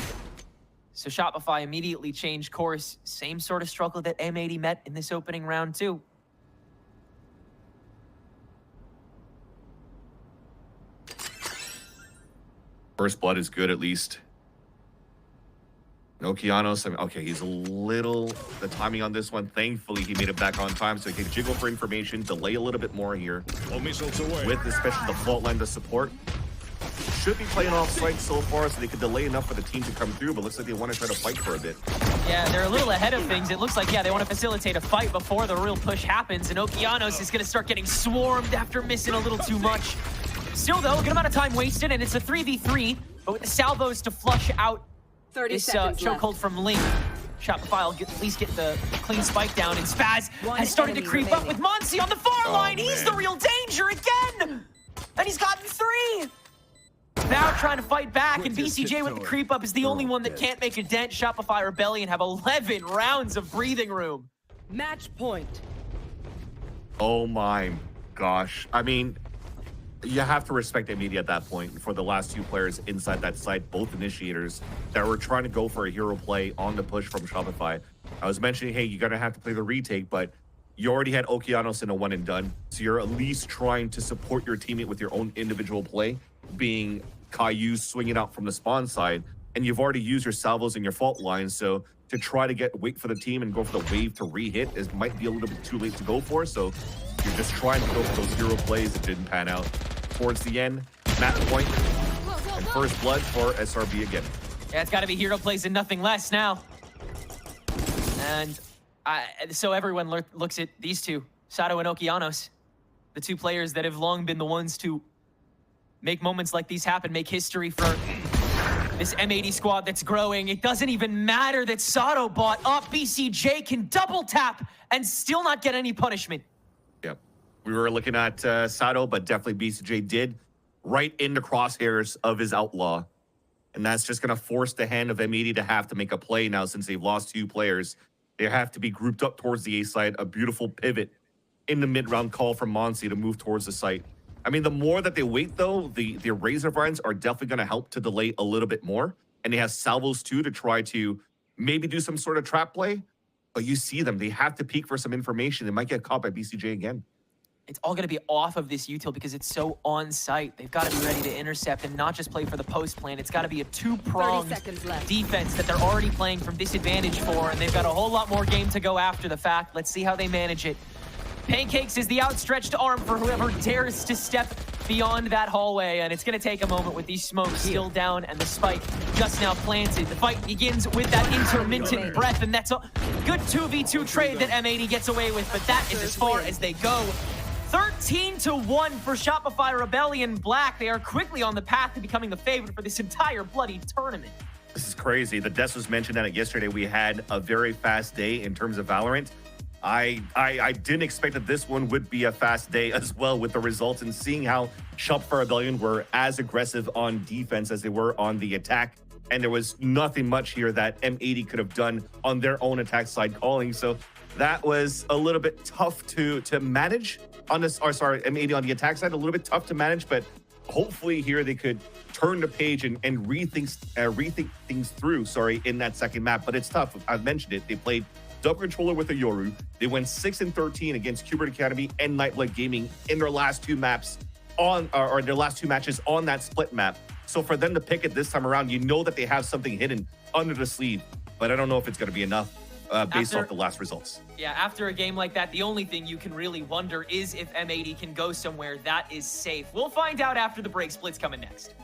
So Shopify immediately changed course. Same sort of struggle that M80 met in this opening round too. First blood is good at least. No Kianos. I mean, okay, he's a little... The timing on this one, thankfully, he made it back on time, so he can jiggle for information, delay a little bit more here. With especially the fault line to support. Should be playing off site so far, so they could delay enough for the team to come through, but looks like they want to try to fight for a bit. Yeah, they're a little ahead of things. It looks like, yeah, they want to facilitate a fight before the real push happens, and Okeanos is going to start getting swarmed after missing a little too much. Still, though, a good amount of time wasted, and it's a 3v3, but with the salvos to flush out this chokehold from Link. Shopify will at least get the clean spike down, and Spaz has started to creep up with Monsi on the far line. He's the real danger again! And he's gotten 3! Now trying to fight back, and BCJ with the creep up is the only one that can't make a dent. Shopify Rebellion have 11 rounds of breathing room. Match point. Oh my gosh. I mean, you have to respect M80 at that point for the last 2 players inside that site, both initiators that were trying to go for a hero play on the push from Shopify. I was mentioning, hey, you're going to have to play the retake, but you already had Okeanos in a one and done. So you're at least trying to support your teammate with your own individual play, being Caillou swinging out from the spawn side. And you've already used your salvos and your fault lines. So to try to wait for the team and go for the wave to re-hit might be a little bit too late to go for. So you're just trying to go for those hero plays that didn't pan out. Towards the end, match point and first blood for SRB again. Yeah, it's got to be hero plays and nothing less now. And so everyone looks at these two, Sato and Okeanos, the 2 players that have long been the ones to make moments like these happen, make history for this M80 squad that's growing. It doesn't even matter that Sato bought up. BCJ can double tap and still not get any punishment. Yep. We were looking at Sato, but definitely BCJ did right in the crosshairs of his outlaw. And that's just going to force the hand of M80 to have to make a play now since they've lost 2 players. They have to be grouped up towards the A side. A beautiful pivot in the mid-round call from Monsi to move towards the site. I mean, the more that they wait, though, the Razor Vines are definitely going to help to delay a little bit more. And they have salvos, too, to try to maybe do some sort of trap play. But you see them. They have to peek for some information. They might get caught by BCJ again. It's all going to be off of this util because it's so on-site. They've got to be ready to intercept and not just play for the post plan. It's got to be a 2-pronged defense that they're already playing from disadvantage for, and they've got a whole lot more game to go after the fact. Let's see how they manage it. Pancakes is the outstretched arm for whoever dares to step beyond that hallway, and it's going to take a moment with these smokes still down and the spike just now planted. The fight begins with that intermittent breath, and that's a good 2v2 trade that M80 gets away with, but that is as far as they go. 13-1 for Shopify Rebellion Black. They are quickly on the path to becoming the favorite for this entire bloody tournament. This is crazy. The Des was mentioned that yesterday we had a very fast day in terms of Valorant. I didn't expect that this one would be a fast day as well with the results, and seeing how Shopify Rebellion were as aggressive on defense as they were on the attack. And there was nothing much here that M80 could have done on their own attack side calling. So that was a little bit tough to manage on this, or sorry, M80 on the attack side, a little bit tough to manage, but hopefully here they could turn the page and rethink things through, in that second map. But it's tough. I've mentioned it. They played Double Controller with a Yoru. They went 6-13 against Qbert Academy and Nightblood Gaming in their last 2 maps or their last 2 matches on that split map. So for them to pick it this time around, you know that they have something hidden under the sleeve, but I don't know if it's going to be enough based off the last results. Yeah, after a game like that, the only thing you can really wonder is if M80 can go somewhere that is safe. We'll find out after the break. Split's coming next.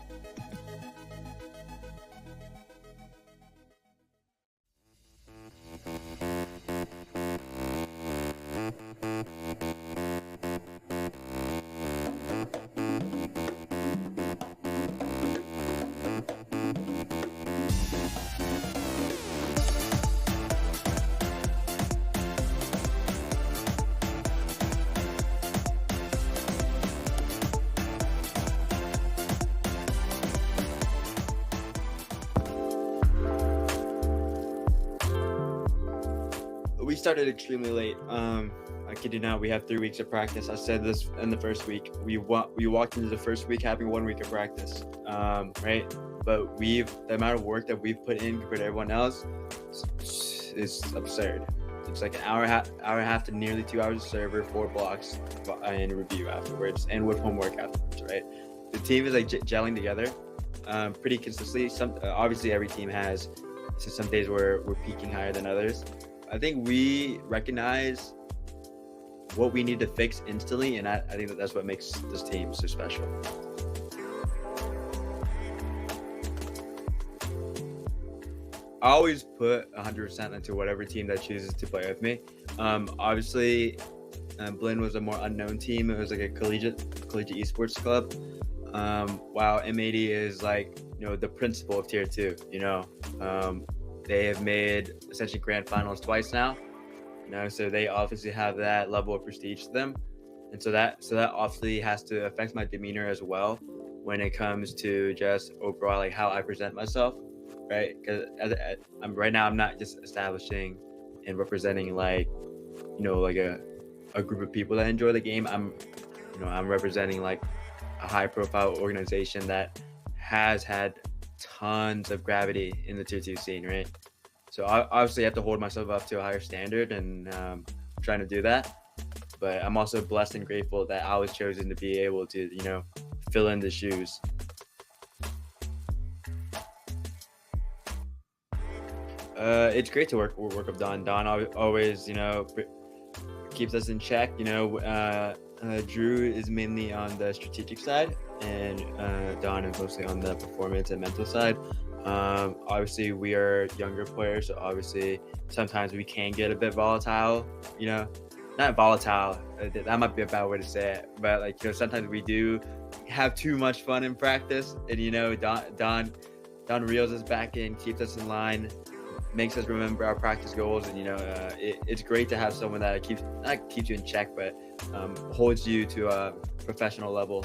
We started extremely late. I kid you not, we have 3 weeks of practice. I said this in the first week. We walked into the first week having 1 week of practice, right? But the amount of work that we've put in compared to everyone else is absurd. It's like an hour and a half to nearly 2 hours of server, 4 blocks, and a review afterwards, and with homework afterwards, right? The team is like gelling together pretty consistently. Obviously every team has some days where we're peaking higher than others. I think we recognize what we need to fix instantly, and I think that's what makes this team so special. I always put 100% into whatever team that chooses to play with me. Obviously, Blinn was a more unknown team. It was like a collegiate esports club. While M80 is like, the principal of tier 2, they have made essentially grand finals twice now. So they obviously have that level of prestige to them, and so that obviously has to affect my demeanor as well when it comes to just overall like how I present myself, right? Because right now I'm not just establishing and representing like like a group of people that enjoy the game. I'm representing like a high profile organization that has had tons of gravity in the tier 2 scene, right? So I obviously have to hold myself up to a higher standard, and trying to do that. But I'm also blessed and grateful that I was chosen to be able to, fill in the shoes. It's great to work with Don. Don always, keeps us in check. Drew is mainly on the strategic side, and Don is mostly on the performance and mental side. Obviously we are younger players, so obviously sometimes we can get a bit volatile, not volatile, that might be a bad way to say it, but like sometimes we do have too much fun in practice, and Don reels us back in, keeps us in line, makes us remember our practice goals, and it's great to have someone that keeps you in check, but holds you to a professional level.